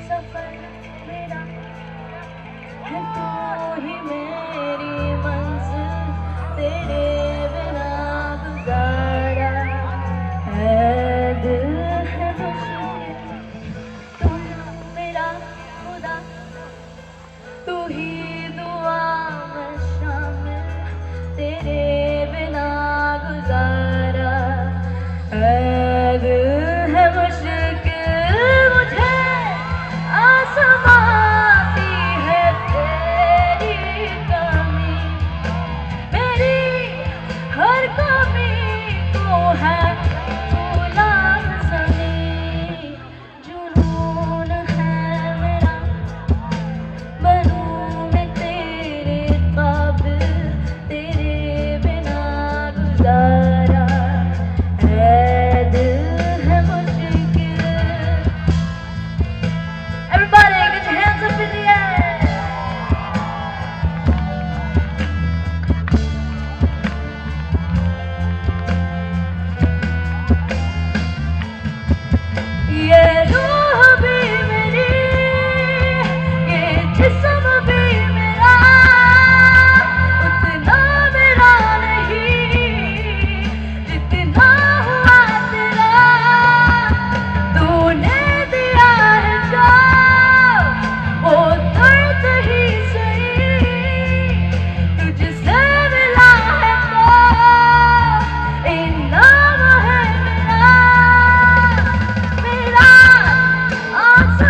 सफर मेरा है, तू ही मेरी मंजिल, तेरे बिना गुजारा है दिल है मुश्किल, तुम मेरा खुदा, तू ही दुआ में शामिल, तेरे बिना गुजारा है दिल है मुश्किल, मुझे आसमाती है तेरी कमी, मेरी हर कमी को है तू लाज़मी, जुनून है मेरा बनूं मैं तेरे काबिल, तेरे बिना गुजारा है दिल है मुश्किल। Everybody, get your hands up in the air. ये रूह भी मेरी, ये जिस्म भी मेरा, उतना मेरा नहीं जितना हुआ तेरा, तूने दिया है जो वो दर्द ही सही, तुझसे मिला है तो इनाम है मेरा, मेरा आसमां